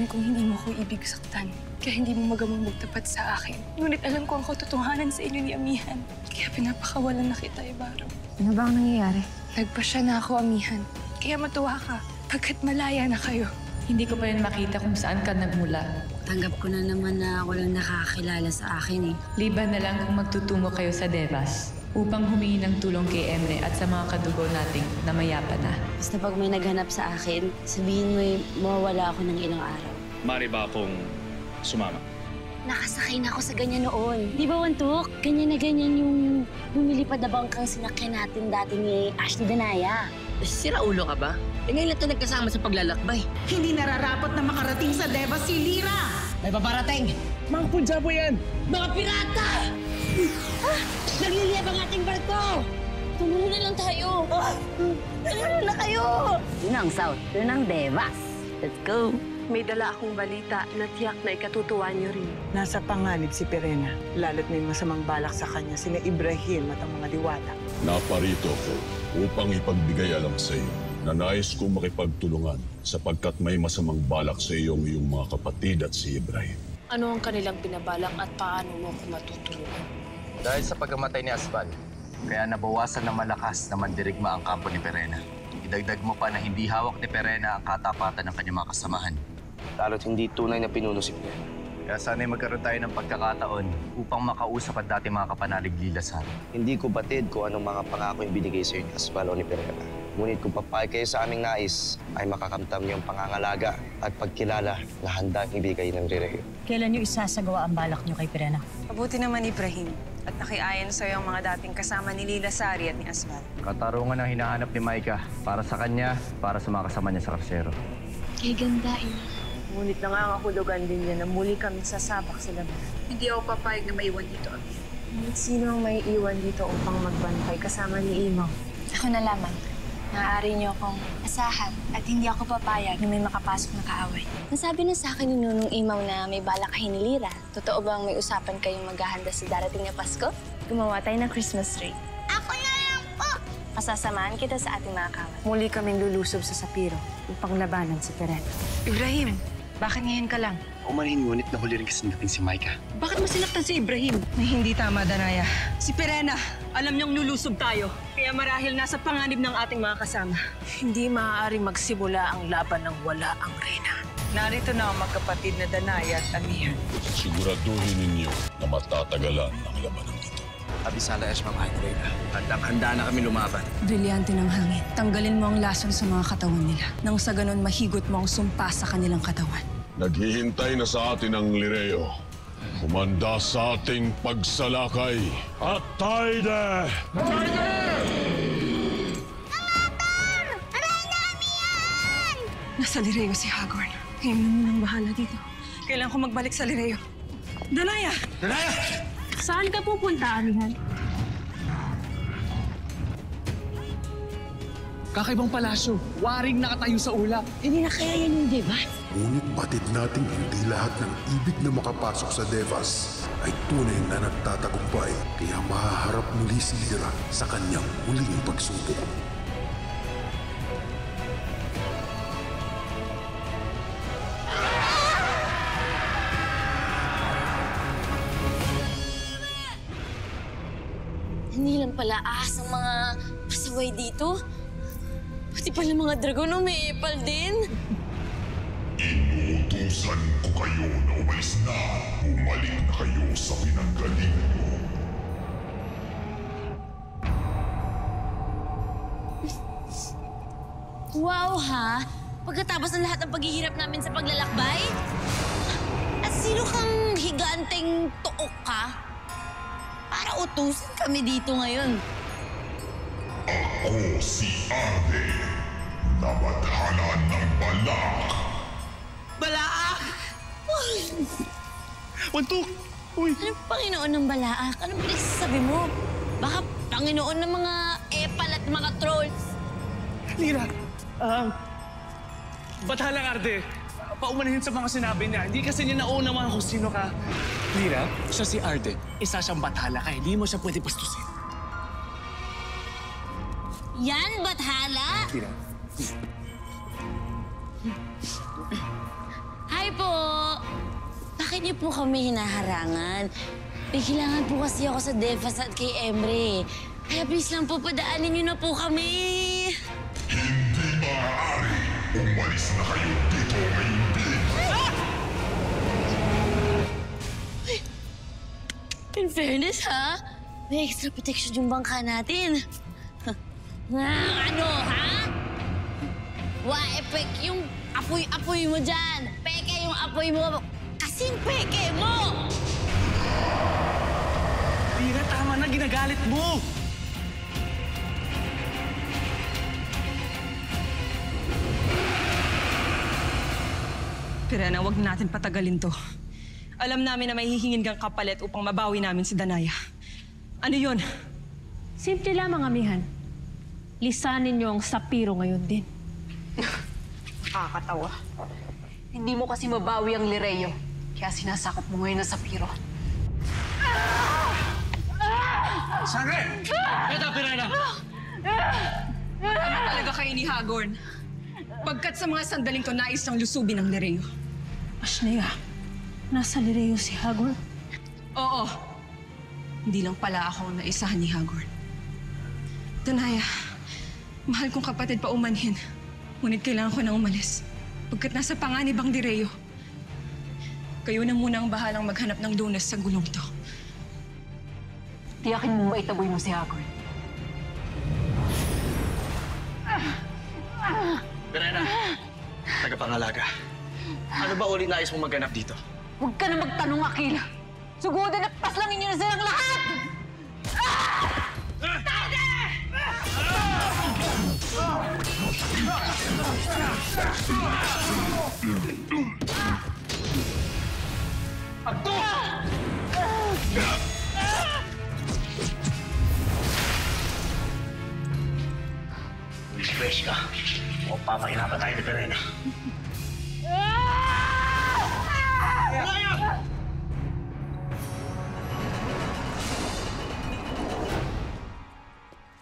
alam kong hindi mo ko ibig saktan. Kaya hindi mo magamang magtapat sa akin. Ngunit alam ko ang katotohanan sa inyo ni Amihan. Kaya pinapakawalan na kita, Ibarra. Ano ba ang nangyayari? Nagpasya na ako, Amihan. Kaya matuwa ka, pagkat malaya na kayo. Hindi ko pa rin makita kung saan ka nagmula. Tanggap ko na naman na walang nakakakilala sa akin eh. Liban na lang kung magtutungo kayo sa Devas upang humingi ng tulong kay Emre at sa mga kadugo nating na mayapa na. Basta pag may naghanap sa akin, sabihin mo mawawala ako ng ilang araw. Mari ba akong sumama? Nakasakay na ako sa ganyan noon. Di ba, Wantuk? Ganyan na ganyan yung lumilipad na bangkang sinakyan natin dati ni Ashley Danaya. Sira ulo ka ba? Ngayon lang ito nagkasama sa paglalakbay. Hindi nararapat na makarating sa Devas si Lyra! May paparating! Mga Punjabo yan! Mga pirata! Nagliliyab ang ating barko! Tumulo na lang tayo. Tumulo na kayo. Yun ang South, yun ang Devas. Let's go! May dala akong balita na tiyak na ikatutuwa niyo rin. Nasa panganib si Perena. Lalo't may masamang balak sa kanya sina Ibrahim at ang mga diwata. Naparito ko upang ipagbigay alam sa iyo na nais kong makipagtulungan sapagkat may masamang balak sa iyong mga kapatid at si Ibrahim. Ano ang kanilang binabalak at paano mo ko matutulungan? Dahil sa pagkamatay ni Asbal, kaya nabawasan ng malakas na mandirigma ang kampo ni Perena. Idagdag mo pa na hindi hawak ni Perena ang katapatan ng kanyang mga kasamahan. Lalo't hindi tunay na pinuno si Perena. Kaya sana'y magkaroon tayo ng pagkakataon upang makausap at dati mga kapanalig lilasan. Hindi ko batid kung anong mga pangako yung binigay sa iyo ni Asbal o ni Perena. Ngunit kung papayag kayo sa aming nais, ay makakamtam niyo ang pangangalaga at pagkilala na handang ibigay ng Rireo. Kailan niyo isasagawa ang balak niyo kay Perena? Mabuti naman, Ibrahim. At nakiayon sa'yo ang mga dating kasama ni Lila Sari at ni Asbal. Katarungan ang hinahanap ni Maika para sa kanya, para sa mga kasama niya sa Karsero. Kay ganda eh. Ngunit nangangahulugan din niya na muli kami sasabak sa laban. Hindi ako papayag na maiwan dito, Amir. Ngunit sino ang may iwan dito upang magbantay kasama ni Imaw? Ako na lamang. Maaari niyo akong asahan at hindi ako papayag na may makapasok na kaaway. Nasabi na sa akin ni Nunong Imaw na may balak kayo ni Lyra. Totoo bang may usapan kayong maghahanda sa darating na Pasko? Gumawa tayo ng Christmas tree. Ako na lang po! Pasasamahan kita sa ating mga kawan. Muli kaming lulusob sa Sapiro upang labanan si Perena. Ibrahim, bakit ngayon ka lang? Umanhin ngunit nahuli rin kasi natin si Maika. Bakit mo sinaktan si Ibrahim? May hindi tama, Danaya. Si Perena, alam niyang lulusob tayo. Kaya marahil nasa panganib ng ating mga kasama. Hindi maaaring magsimula ang laban ng wala ang Reyna. Narito na ang magkapatid na Danaya at Amihan. Siguraduhin ninyo na matatagalan ang labanan ito. Abisala es mga Reyna. Handang-handa na kami lumaban. Brilyante ng hangin. Tanggalin mo ang lason sa mga katawan nila. Nang sa ganon mahigot mo ang sumpa sa kanilang katawan. Naghihintay na sa atin ang Lireo. Kumanda sa ating pagsalakay. At Taide! Nasa Lireo si Hagorn. Ngayon na munang bahala dito. Kailan ko magbalik sa Lireo. Danaya! Danaya! Saan ka pupunta, Amihan? Kakaibang palasyo. Waring nakatayo sa ulap. Hindi na kaya yan yung Devas? Ngunit batid nating hindi lahat ng ibig na makapasok sa Devas ay tunay na nagtatagumpay. Kaya mahaharap muli si Lyra sa kanyang muling pagsubok. Hindi lang pala ahas ang mga pasaway dito. Pati pala mga dragon umiipal din. Inuutusan ko kayo na umalis na. Bumalik na kayo sa pinanggalingan nyo. Wow ha? Pagkatapos ng lahat ng paghihirap namin sa paglalakbay? At sino kang higanteng tuok ka? Para utusin kami dito ngayon. Ako si Arde, nabathala ng balak. Balaak! Wantuk! Uy! Anong Panginoon ng Balaak? Anong pinagsasabi mo? Baka Panginoon ng mga epal at mga trolls. Lyra! Bathalang Arde, paumanahin sa mga sinabi niya. Hindi kasi niya naunawahan kung sino ka. Lyra, siya si Arde. Isa siyang bathala kaya hindi mo siya pwede bastusin. Yan, Bathala? Lyra. Hi po! Bakit niyo po kami hinaharangan? May kailangan po kasi ako sa Devas at kay Emre. Kaya please lang po, padaanin niyo na po kami. Hindi maaari. Umalis na kayo dito ngayon din. In fairness, ha? May extra protection yung bangka natin. Ano, ha? Wa-epek yung apoy-apoy mo dyan. Peke yung apoy mo. Kasing peke mo! Tira, tama na. Ginagalit mo. Pirena, wag na natin patagalin to. Alam namin na may hihingin kang kapalit upang mabawi namin si Danaya. Ano yun? Simple lamang, amihan. Lisanin niyo ang sapiro ngayon din. Nakakatawa. Hindi mo kasi mabawi ang Lireo. Kaya sinasakop mo ngayon na Sapiro. Sangre! Ito, Pirena! Ano talaga kayo ni Hagorn? Pagkat sa mga sandaling to, nais ng lusubin ng Lireo. Ashlea, nasa Lireo si Hagor? Oo. Hindi lang pala ako ang naisahan ni Hagorn. Danaya, mahal kong kapatid pa umanhin. Ngunit kailangan ko na umalis. Pagkat nasa panganib ang Lireo. Kayo na muna ang bahalang maghanap ng lunas sa gulong to. Tiyakin mo maitaboy mo si Hagorn. Pirena, tagapangalaga. Ano ba uli nais mong magganap dito? Huwag ka na magtanong, Akila. Sugodan na paslangin niyo na silang lahat! Fresh ka. O papahirapan tayo ni Pirena.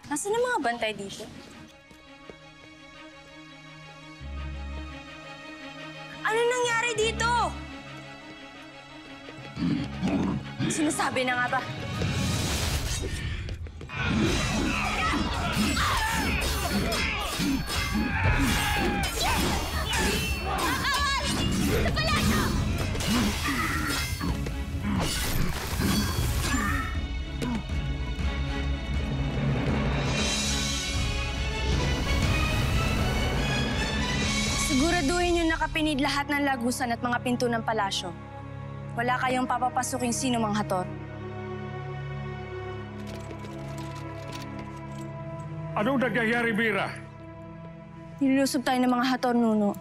Nasaan ang mga bantay dito? Ano nangyari dito? Sinasabi na nga ba? Siguraduhin niyo nakapinid lahat ng lagusan at mga pinto ng palasyo. Wala kayong papapasuking sino mang hator. Anong nangyayari, Mira? Nilulusob tayo ng mga hator, Nuno.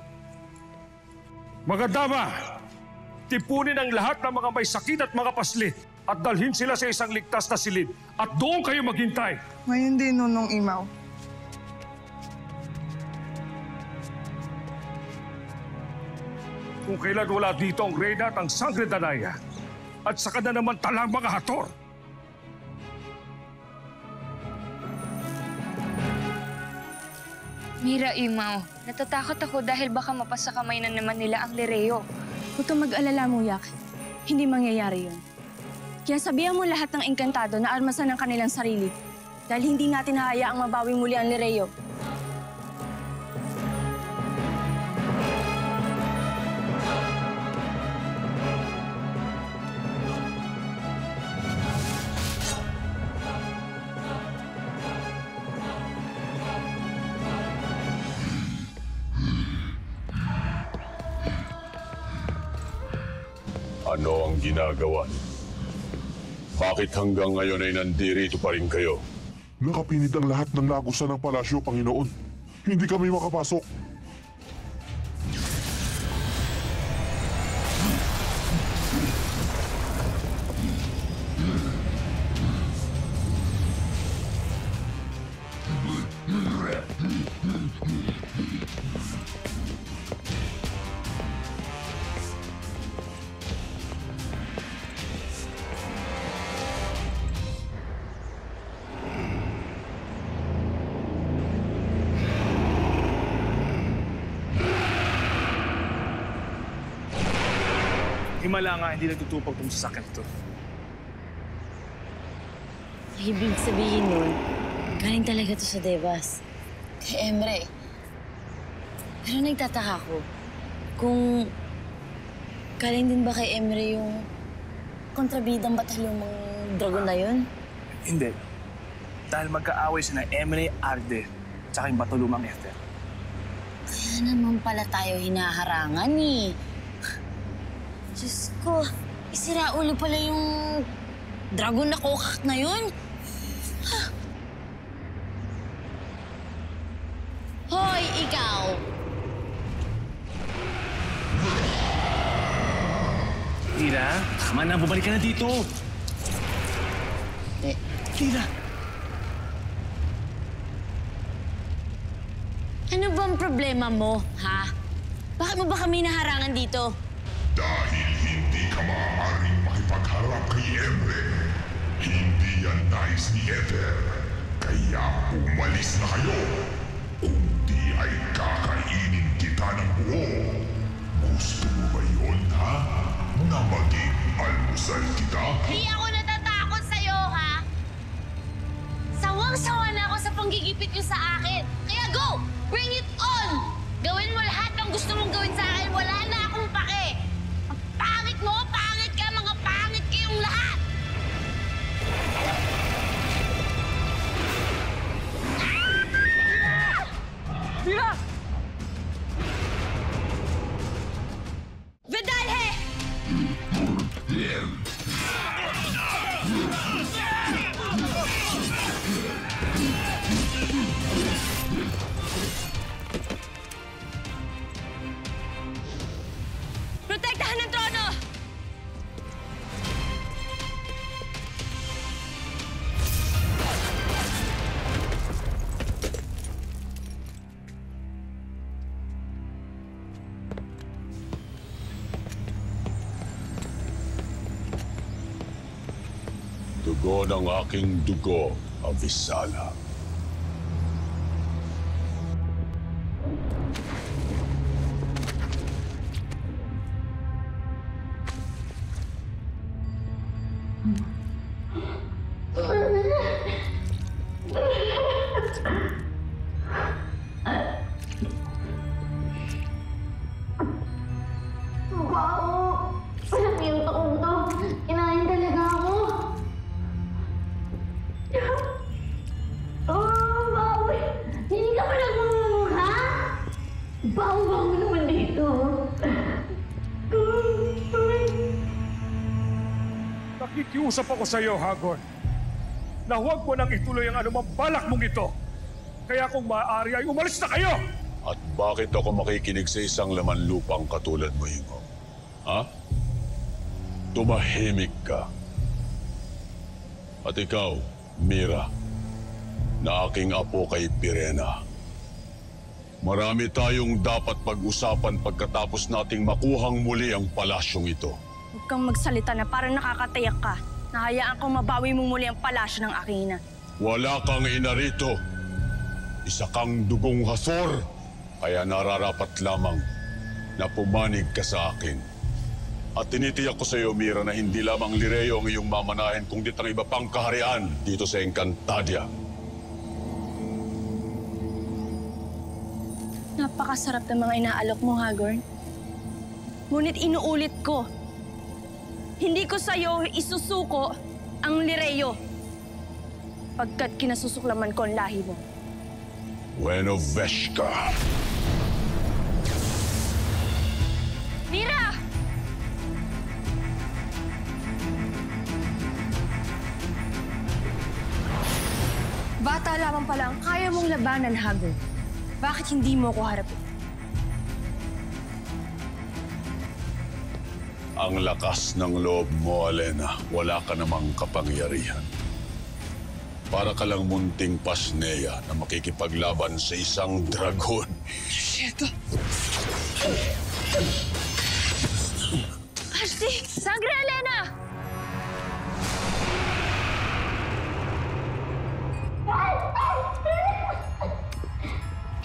Mga dama, tipunin ang lahat ng mga may sakit at mga paslit at dalhin sila sa isang ligtas na silid at doon kayo maghintay. Ngayon din, Nunong Imaw. Kung kailan wala dito ang Reyna at ang Sangre Danaya at saka na naman talang mga hator. Mira, Imaw. Natatakot ako dahil baka mapasa kamay na naman nila ang Lireo. Huwag kang mag-alala, Muyak. Hindi mangyayari yun. Kaya sabihan mo lahat ng engkantado na armasan ang kanilang sarili. Dahil hindi natin hahayaang mabawing muli ang Lireo. Ano ang ginagawa niyo? Bakit hanggang ngayon ay nandirito pa rin kayo? Nakapinid ang lahat ng lagusan ng palasyo, Panginoon. Hindi kami makapasok. Himala nga, hindi natutupag itong sasakyan ito. Ibig sabihin nun, galing talaga to sa Devas. Kay Emre. Pero nagtataka ko, kung galing din ba kay Emre yung kontrabidang batalyong mga dragon na yun? Hindi. Dahil magkaaway sina Emre, Arde, tsaka yung Batulumang Ester. Kaya naman pala tayo hinaharangan eh. Diyos ko, isira ulo pala yung dragon na kokak na yun. Hoy, ikaw! Tira, tama na, bumalik ka na dito. Tira. Ano bang problema mo, ha? Bakit mo ba kami naharangan dito? Dahil hindi ka maaaring makipagharap kay Emre. Hindi yan nais ni Ether. Kaya umalis na kayo. Kung di ay kakainin kita ng buo. Gusto mo ba yun, ha? Na maging almusal kita? Hindi ako natatakot sa'yo, ha? Sawang-sawa na ako sa panggigipit niyo sa akin. Kaya go! Bring it on! Gawin mo lahat ng gusto mong gawin sa akin. Wala na akong pake. Ang pangit mo, pangit ka, mga pangit kayong lahat! Tira! Vedalhe! Protektahan ng trono! Dugo ng aking dugo, Avisala. Nakikiusap ako sa iyo, Hagor, na huwag mo nang ituloy ang anumang balak mong ito. Kaya kung maaari ay umalis na kayo! At bakit ako makikinig sa isang laman lupang katulad mo, Hingo? Ha? Tumahimik ka. At ikaw, Mira, na aking apo kay Pirena. Marami tayong dapat pag-usapan pagkatapos nating makuhang muli ang palasyong ito. Huwag kang magsalita na parang nakakatayak ka. Nahayaan kong mabawi mo muli ang palasyo ng aking ina. Wala kang ina rito. Isa kang dugong Hathor. Kaya nararapat lamang na pumanig ka sa akin. At tinitiyak ko sa iyo, Mira, na hindi lamang Lireo ang iyong mamanahin kundi ang iba pang kaharian dito sa Encantadia. Napakasarap ng mga inaalok mo, Hagorn. Ngunit inuulit ko, hindi ko sa'yo isusuko ang Lireo pagkat kinasusuklaman ko ang lahi mo. Bueno, Veshka. Mira! Bata lamang pala ang kaya mong labanan, Hagorn. Bakit hindi mo ko harapin? Ang lakas ng loob mo, Alena. Wala ka namang kapangyarihan. Para ka lang munting pasneya na makikipaglaban sa isang dragon. Shit! Ashley! Sangre, Alena!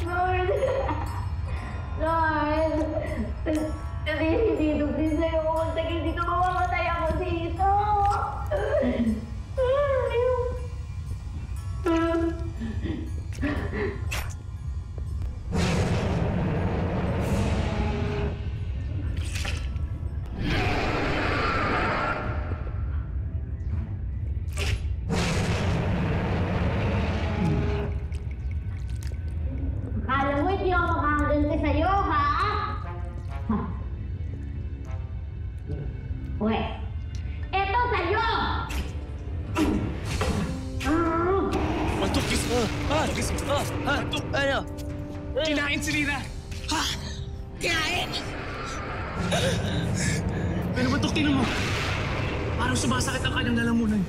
Lord! Lord! Kasi hindi din sa'yo kung hindi Uwe, eto sa'yo! Mantok, kiss mo! Kiss mo! Mantok! Ano? Kinain si Lira! Kinain! Pero Mantok, tinan mo! Parang sumasakit ang kanyang lalamunan.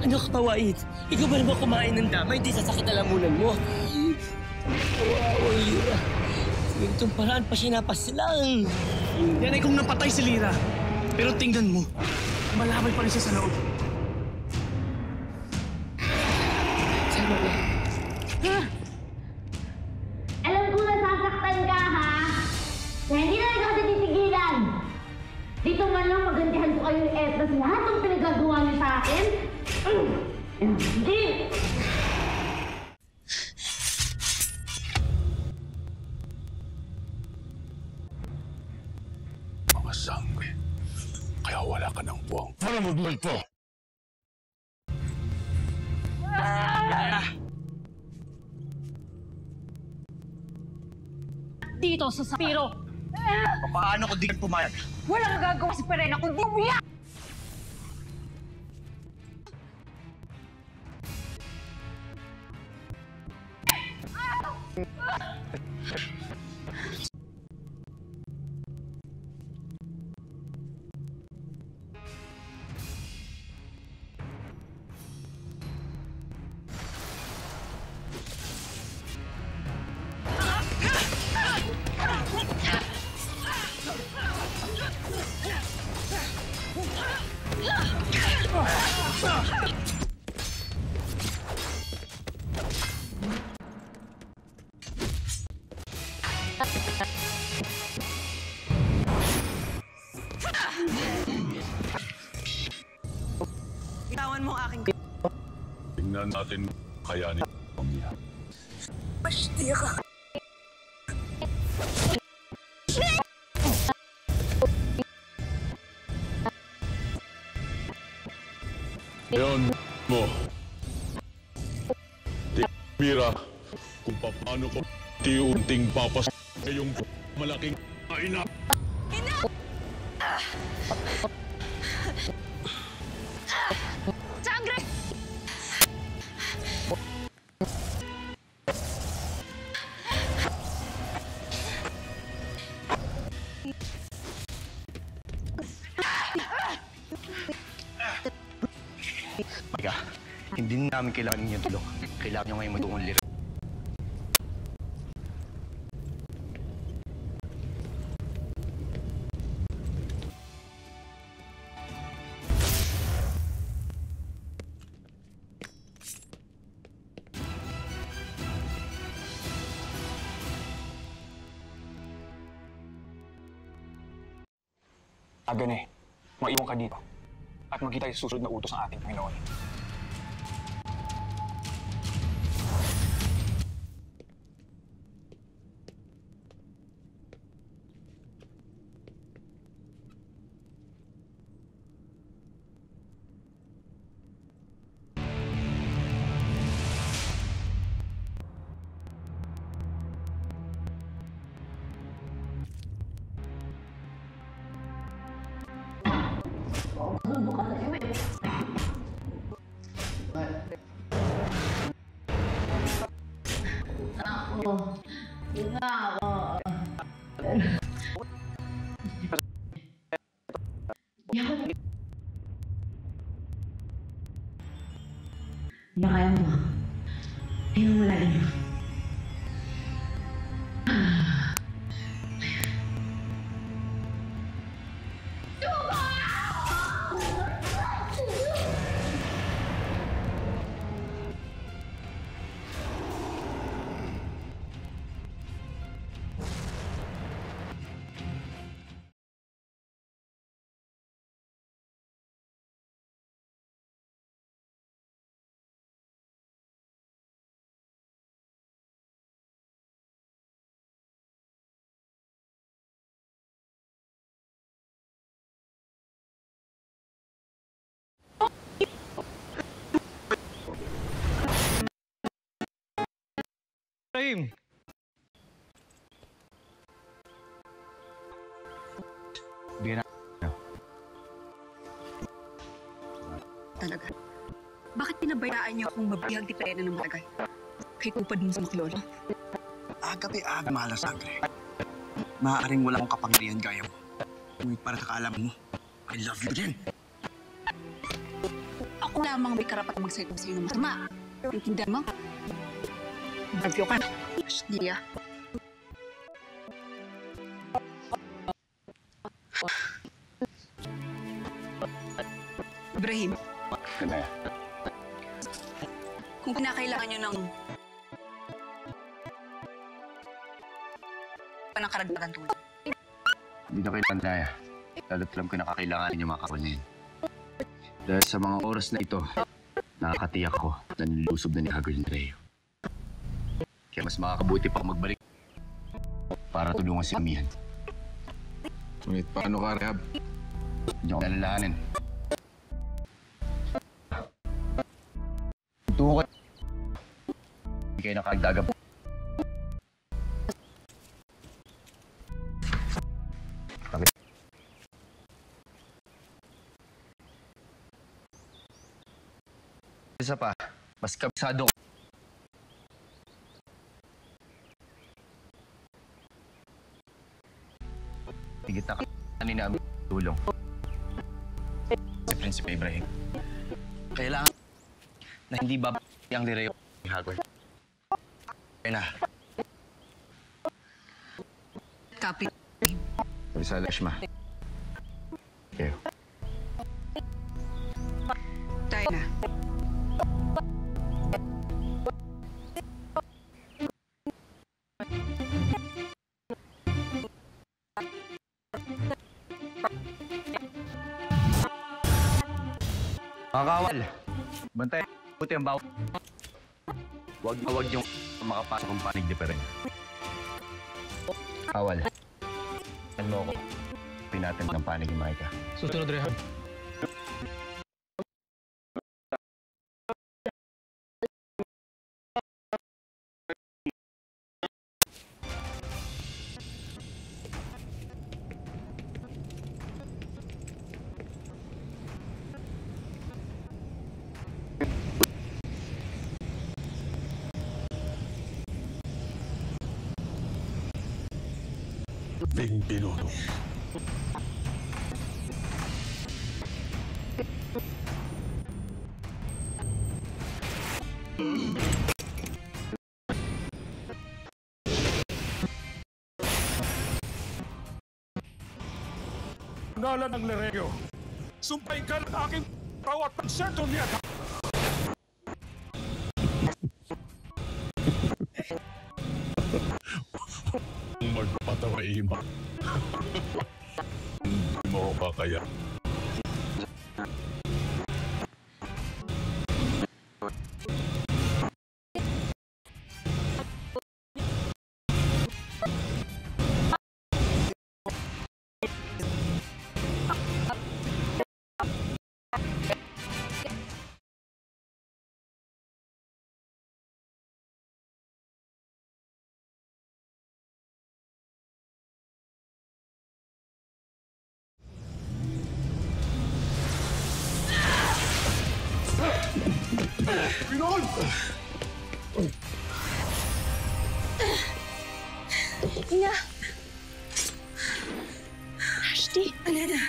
Ano ka, Pawait? Ikaw ba naman kumain ng dama? Hindi sasakit ang lamunan mo. Wow, Lira. Ganitong paraan pa siya napaslang. Yan ay kung napatay si Lira. Pero tingnan mo, malabay pa rin siya sa loob. Sama na. Alam ko nasasaktan ka, ha? Kaya hindi na rin kasi titigilan. Dito man lang magantihan ko kayo ni Edna sa lahat ng pinagagawa niyo sa akin. Hindi! Mga sangre. Kaya wala ka ng buwang para magmulto. Dito sa Sapiro! Paano kung di ka pumayag? Walang gagawa si Perena kundi umiyak! Itawan mo ang aking... Tingnan natin kayanin ang yan. Pasti ka. Ngayon mo. Mira, kung paano ko unting papas ngayong malaking kainap. Sangre! Mika, hindi namin kailangan niyo tulong. Kailangan niyo ngayon matulungan Lira. Agane, maiwan ka dito at magkita sa susunod na utos ng ating Panginoon. Ako. Yun nga ako. Hindi kaya mo. Ayaw mo malalim. Ibrahim! Bigyan na. Talaga. Bakit pinabayaan niyo akong mabihag ni Perena ng matagal? Kay tupad mo sa maklolo? Aga mahal sa Sangre. Maaaring wala akong kapangyarihan gaya mo. Ngunit para sa kaalaman mo, I love you din. Ako lamang may karapatang magsalita sa'yo ng masama. Intindihan mo? Bagyo ka na. Ashley, Ibrahim. Kanaya. Kung kinakailangan nyo ng karagdagan tulong. Hindi na kayo Kanaya. Lalo't alam ko nakakailanganin yung mga kapal na yun. Dahil sa mga oras na ito, nakakatiyak ko na nilusob na ni Hagor yung Reo. Kaya mas makakabuti pa magbalik para tulungan si Amihan. Ngunit paano ka, Rehab? Hindi ako nalalahanin. Tuho ka. Hindi kayo nakagdagap. Isa pa, mas kabisado ko. Higit na kanina ang tulong. Si Prinsipe Ibrahim. Kailangan na hindi babalik ang Lireo ni Hagor. Kaya na. Copy. Rizal Ashma. Okay. Tayo na. Mga kawal, bantay puti ang bawat. Huwag yung makapasok ang panig ni Perena. Kawal, ano mo ako? Pinatin ng panig ni Maika. Susunod, Rehab. Pinuno. Ngala ng Lireo, sumpain ka ng aking bawat pagsento niya. Magpatawa, Ima. Hindi mo ba kaya? Pinol! Ina! Ashti! Alena!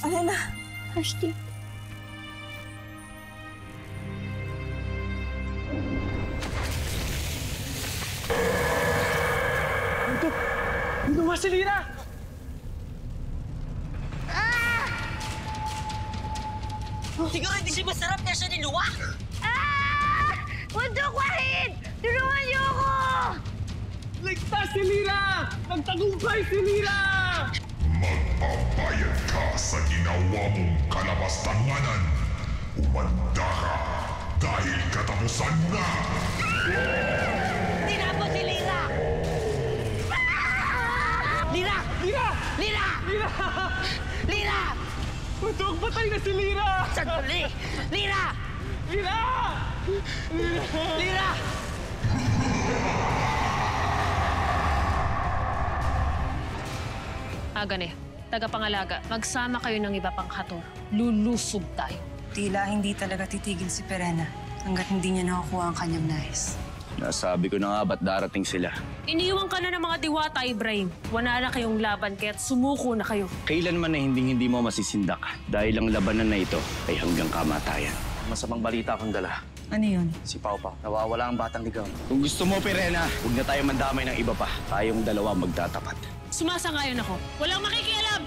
Alena! Ashti! Dito nga si Lira! Siguro hindi siya masarap na siya niluwa. Bundok Wahid! Tulungan niyo ako! Ligtas si Lira! Nagtagumpay si Lira! Magbabayad ka sa ginawa mong kalabastanganan. Umanda ka dahil katapusan na! Tinapos si Lira! Lira! Lira! Lira! Lira! Lira! Bundok, patay na si Lira! Sandali! Lira! Lira! Lira! Agane, tagapangalaga, magsama kayo ng iba pang hator. Lulusob tayo. Tila hindi talaga titigil si Perena hanggat hindi niya nakukuha ang kanyang nais. Nasabi ko na nga ba't darating sila. Iniwan ka na ng mga diwata, Ibrahim. Wala na kayong laban, kaya't sumuko na kayo. Kailanman na hindi mo masisindak dahil ang labanan na ito ay hanggang kamatayan. Masamang balita akong dala. Ano yun? Si Pau Pau. Nawawala ang batang ligaw. Kung gusto mo, Perena, huwag na tayo mandamay ng iba pa. Tayong dalawa magtatapat. Sumasangayon ako. Walang makikialam!